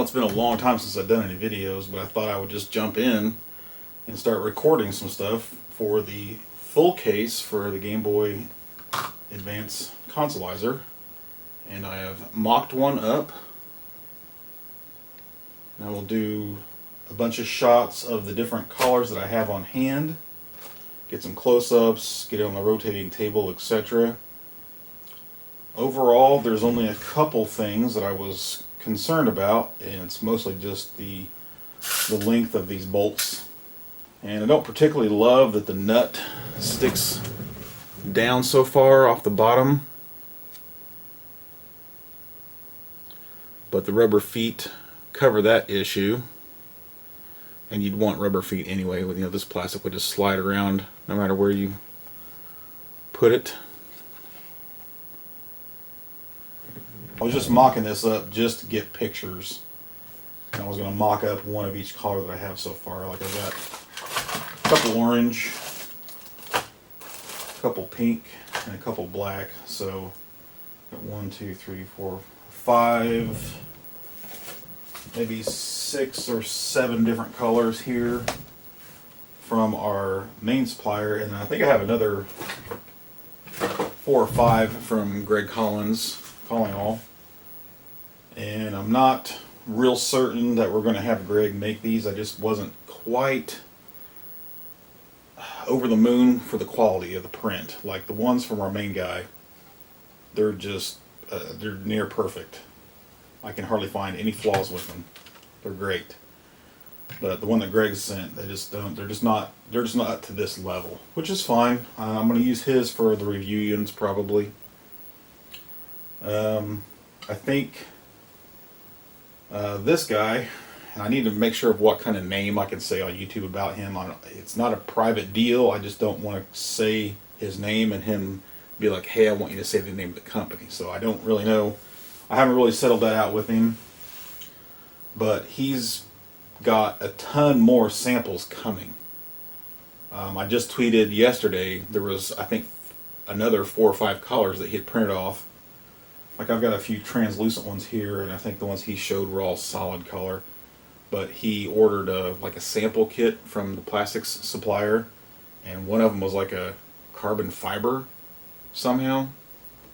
know it's been a long time since I've done any videos, but I thought I would just jump in and start recording some stuff for the full case for the Game Boy Advance Consolizer. And I have mocked one up. And I will do a bunch of shots of the different colors that I have on hand. Get some close-ups, get it on the rotating table, etc. Overall, there's only a couple things that I was concerned about, and it's mostly just the length of these bolts. And I don't particularly love that the nut sticks down so far off the bottom, but the rubber feet cover that issue, and you'd want rubber feet anyway. With, this plastic would just slide around no matter where you put it. I was just mocking this up just to get pictures. I was going to mock up one of each color that I have so far. Like I've got a couple orange, a couple pink, and a couple black. So got 1, 2, 3, 4, 5, maybe 6 or 7 different colors here from our main supplier, and I think I have another 4 or 5 from Collingalls. And I'm not real certain that we're going to have Greg make these. I just wasn't quite over the moon for the quality of the print. Like the ones from our main guy, they're just they're near perfect. I can hardly find any flaws with them. They're great. But the one that Greg sent, they just don't. They're just not to this level, which is fine. I'm going to use his for the review units probably. I think this guy, and I need to make sure of what kind of name I can say on YouTube about him. It's not a private deal. I just don't want to say his name and him be like, hey, I want you to say the name of the company. So I don't really know. I haven't really settled that out with him. But he's got a ton more samples coming. I just tweeted yesterday there was, I think, another 4 or 5 colors that he had printed off. Like I've got a few translucent ones here, and I think the ones he showed were all solid color. But he ordered like a sample kit from the plastics supplier, and one of them was like a carbon fiber somehow.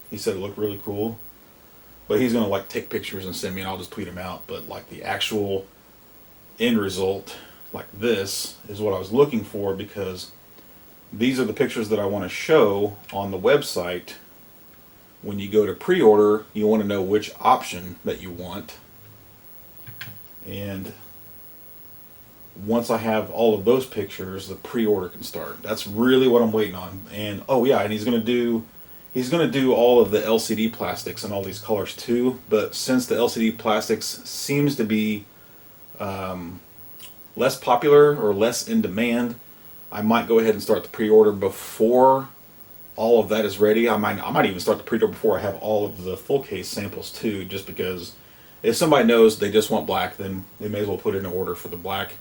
He said it looked really cool. But he's gonna like take pictures and send me, and I'll just tweet them out. But like the actual end result, like this, is what I was looking for, because these are the pictures that I want to show on the website. When you go to pre-order, you want to know which option that you want. And once I have all of those pictures, the pre-order can start. That's really what I'm waiting on. And oh yeah, and he's gonna do all of the LCD plastics and all these colors too. But since the LCD plastics seems to be less popular or less in demand, I might go ahead and start the pre-order before all of that is ready. I might even start the pre-order before I have all of the full case samples too, just because if somebody knows they just want black, then they may as well put in an order for the black,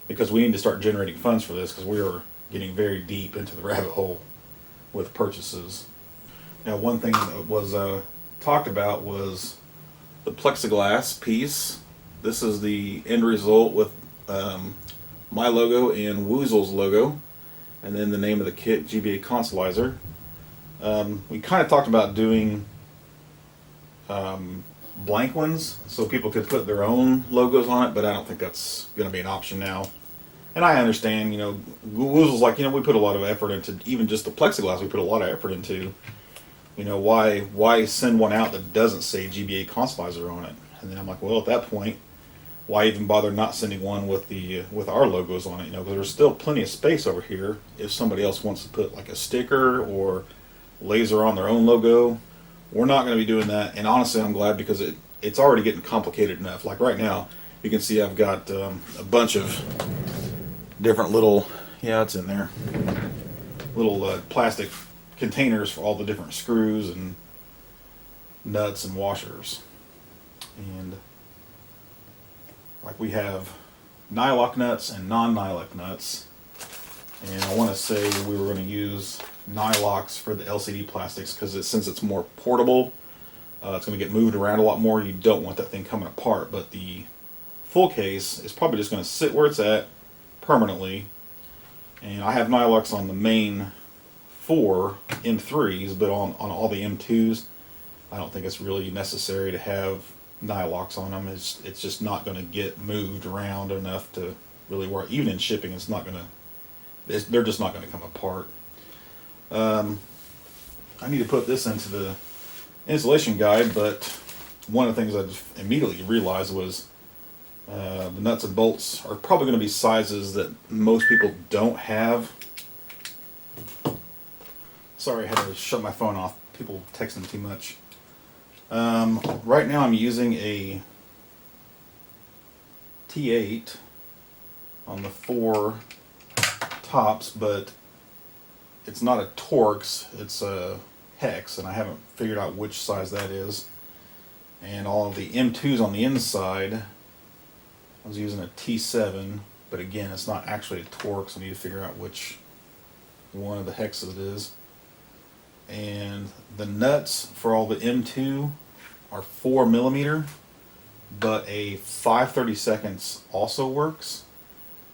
because we need to start generating funds for this, because we are getting very deep into the rabbit hole with purchases. Now, one thing that was talked about was the plexiglass piece. This is the end result with my logo and Woozle's logo, and then the name of the kit, GBAConsolizer. We kind of talked about doing blank ones so people could put their own logos on it, but I don't think that's going to be an option now. And I understand, Woozle's like, we put a lot of effort into, even just the plexiglass, we put a lot of effort into. Why send one out that doesn't say GBAConsolizer on it? And then I'm like, well, at that point, why even bother not sending one with our logos on it? Because there's still plenty of space over here if somebody else wants to put like a sticker or laser on their own logo. We're not going to be doing that, and honestly, I'm glad, because it's already getting complicated enough. Like right now, you can see I've got a bunch of different little, it's in there, little plastic containers for all the different screws and nuts and washers. And like we have nylock nuts and non-nylock nuts, and I want to say we were going to use nylocks for the LCD plastics, because since it's more portable, it's going to get moved around a lot more. You don't want that thing coming apart, but the full case is probably just going to sit where it's at permanently. And I have Nylux on the main 4 M3s, but on all the M2s, I don't think it's really necessary to have Nylux on them. It's just not going to get moved around enough to really work. Even in shipping, it's not going to. They're just not going to come apart. I need to put this into the installation guide, but one of the things I just immediately realized was the nuts and bolts are probably going to be sizes that most people don't have. Sorry, I had to shut my phone off. People texting too much. Right now I'm using a T8 on the 4 tops, but it's not a Torx, it's a hex, and I haven't figured out which size that is. And all of the M2s on the inside, I was using a T7, but again, it's not actually a Torx. I need to figure out which one of the hexes it is. And the nuts for all the M2 are 4mm, but a 5/32 also works.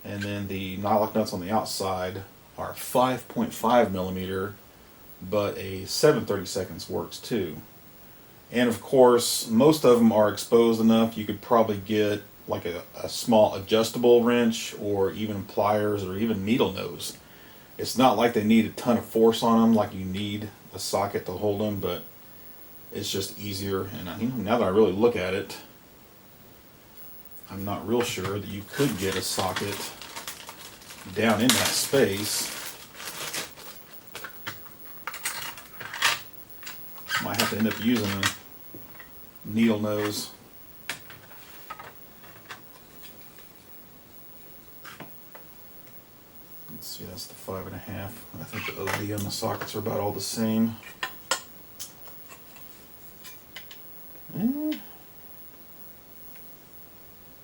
And then the Nylux nuts on the outside are 5.5mm, but a 7/32 works too. And of course, most of them are exposed enough you could probably get like a small adjustable wrench, or even pliers, or even needle nose. It's not like they need a ton of force on them, like you need a socket to hold them, but it's just easier. And now that I really look at it, I'm not real sure that you could get a socket down in that space. Might have to end up using a needle nose. Let's see, that's the 5.5. I think the OD and the sockets are about all the same.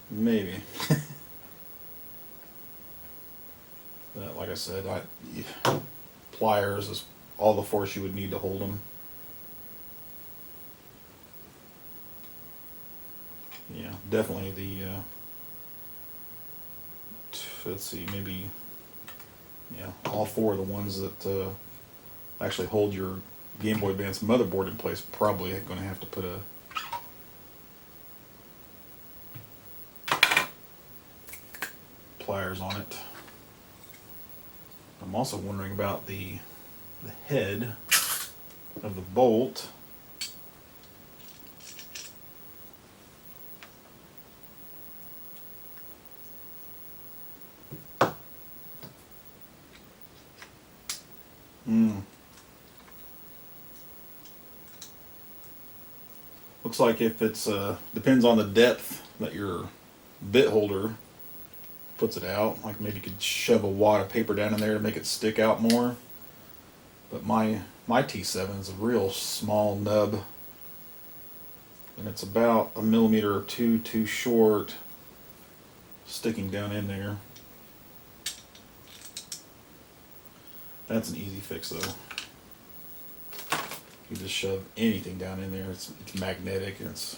Maybe. But like I said, pliers is all the force you would need to hold them. Yeah, definitely the, let's see, maybe, yeah, all 4 of the ones that actually hold your Game Boy Advance motherboard in place, probably going to have to put a pliers on it. I'm also wondering about the head of the bolt. Looks like if it's depends on the depth that your bit holder puts it out. Like maybe you could shove a wad of paper down in there to make it stick out more. But my T7 is a real small nub, and it's about 1 millimeter or 2 too short sticking down in there. That's an easy fix though. You just shove anything down in there. It's magnetic, and it's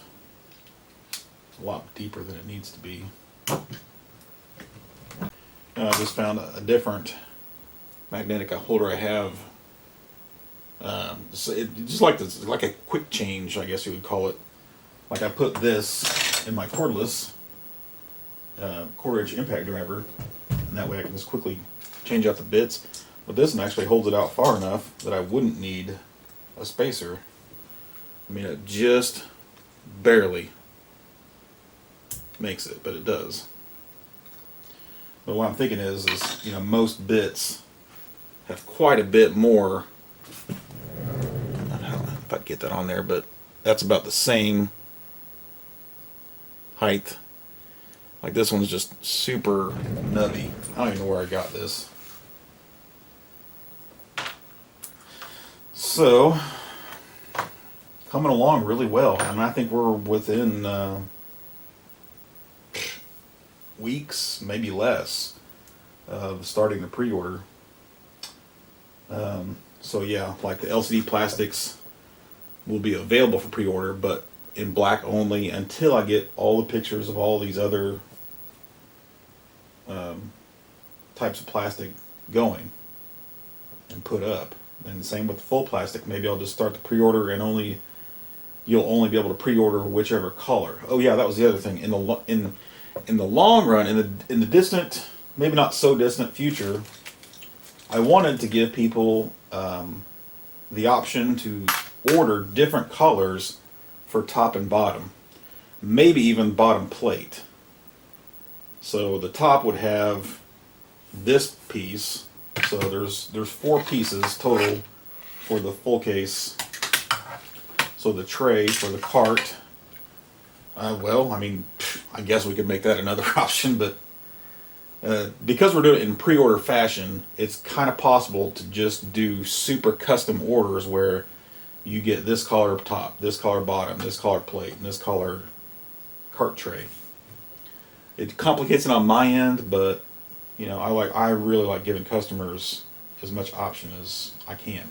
a lot deeper than it needs to be. I just found a different magnetic holder I have. So just like this, like a quick change, I guess you would call it. Like I put this in my cordless 1/4-inch impact driver, and that way I can just quickly change out the bits. But this one actually holds it out far enough that I wouldn't need a spacer. I mean, it just barely makes it, but it does. But what I'm thinking is you know, most bits have quite a bit more. I don't know if I'd get that on there, but that's about the same height. Like this one's just super nubby. I don't even know where I got this. So, coming along really well. I mean, I think we're within weeks, maybe less, of starting the pre-order. So yeah, like the LCD plastics will be available for pre-order, but in black only until I get all the pictures of all these other types of plastic going and put up. And same with the full plastic. Maybe I'll just start the pre-order and you'll only be able to pre-order whichever color. Oh yeah, that was the other thing. In the long run, in the distant, maybe not so distant future, I wanted to give people the option to order different colors for top and bottom, maybe even bottom plate. So the top would have this piece. So there's 4 pieces total for the full case. So the tray for the cart. Well, I mean, I guess we could make that another option, but because we're doing it in pre-order fashion, it's kind of possible to just do super custom orders where you get this color top, this color bottom, this color plate, and this color cart tray. It complicates it on my end, but you know, I really like giving customers as much option as I can.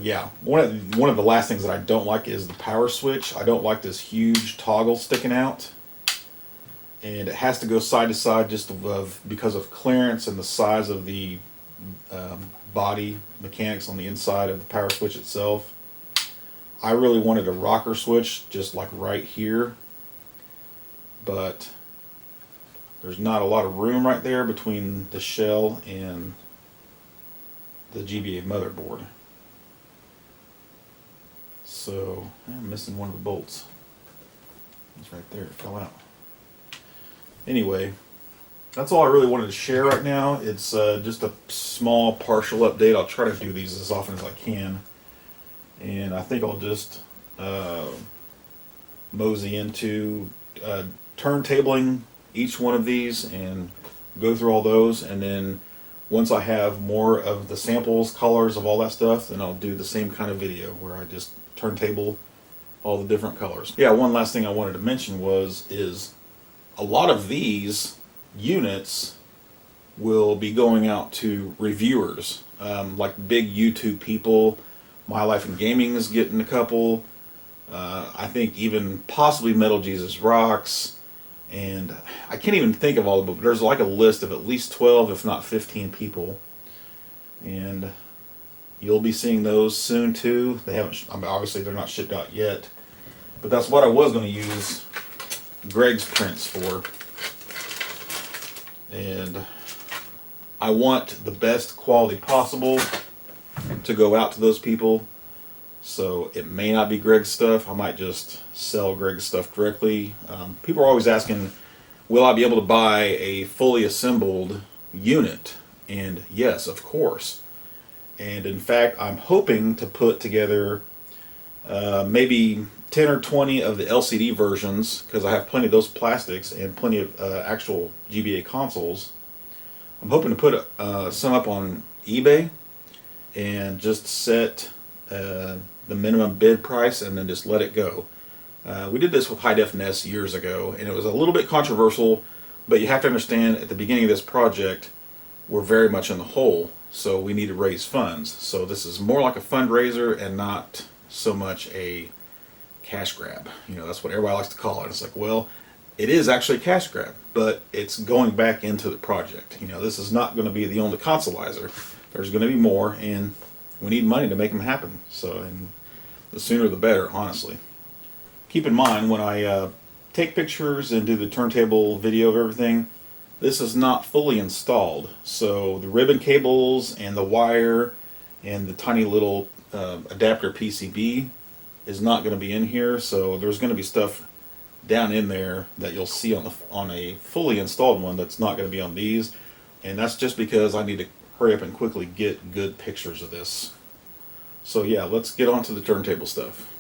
Yeah, one of the last things that I don't like is the power switch. I don't like this huge toggle sticking out, and it has to go side to side just because of clearance and the size of the body mechanics on the inside of the power switch itself. I really wanted a rocker switch just like right here, but there's not a lot of room right there between the shell and the GBA motherboard. So I'm missing one of the bolts. It's right there, it fell out. Anyway, that's all I really wanted to share right now. It's just a small partial update. I'll try to do these as often as I can. And I think I'll just mosey into turntabling each one of these and go through all those. And then once I have more of the samples, colors of all that stuff, then I'll do the same kind of video where I just turntable all the different colors. Yeah, one last thing I wanted to mention is a lot of these units will be going out to reviewers, like big YouTube people. My Life in Gaming is getting a couple. I think even possibly Metal Jesus Rocks, and I can't even think of all of them, but there's like a list of at least 12, if not 15 people, and you'll be seeing those soon too. They haven't, I mean, obviously they're not shipped out yet, but that's what I was going to use Greg's prints for. And I want the best quality possible to go out to those people. So it may not be Greg's stuff. I might just sell Greg's stuff directly. People are always asking, will I be able to buy a fully assembled unit? And yes, of course. And in fact, I'm hoping to put together maybe 10 or 20 of the LCD versions, because I have plenty of those plastics and plenty of actual GBA consoles. I'm hoping to put some up on eBay and just set the minimum bid price and then just let it go. We did this with High Def NES years ago, and it was a little bit controversial, but you have to understand at the beginning of this project we're very much in the hole, so we need to raise funds. So this is more like a fundraiser and not so much a cash grab. You know, that's what everybody likes to call it. It's like, well, it is actually a cash grab, but it's going back into the project. You know, this is not going to be the only Consolizer. There's going to be more, and we need money to make them happen. So, and the sooner the better, honestly. Keep in mind, when I take pictures and do the turntable video of everything, this is not fully installed. So the ribbon cables and the wire and the tiny little adapter PCB is not going to be in here. So there's going to be stuff down in there that you'll see on a fully installed one that's not going to be on these. And that's just because I need to hurry up and quickly get good pictures of this. So yeah, let's get on to the turntable stuff.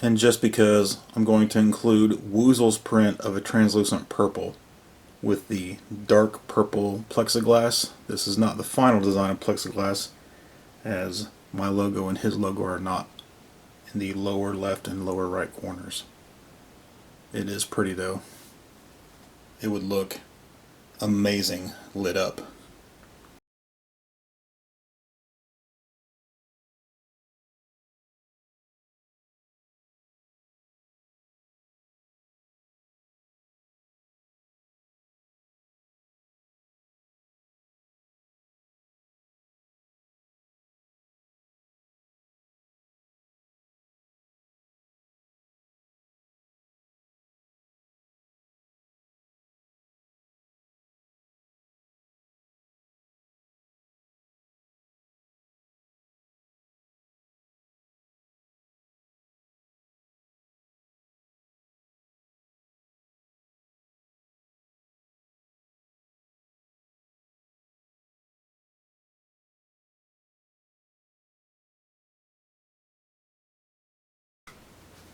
and just because I'm going to include Woozle's print of a translucent purple with the dark purple plexiglass. This is not the final design of plexiglass, as my logo and his logo are not in the lower left and lower right corners. It is pretty though. It would look amazing lit up.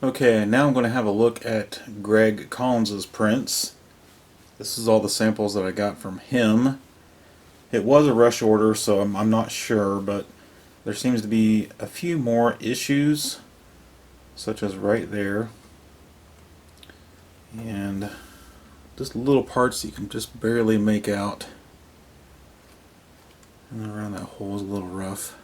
Okay, now I'm going to have a look at Greg Collins's prints. This is all the samples that I got from him. It was a rush order, so I'm not sure, but there seems to be a few more issues, such as right there, and just little parts you can just barely make out. And around that hole is a little rough.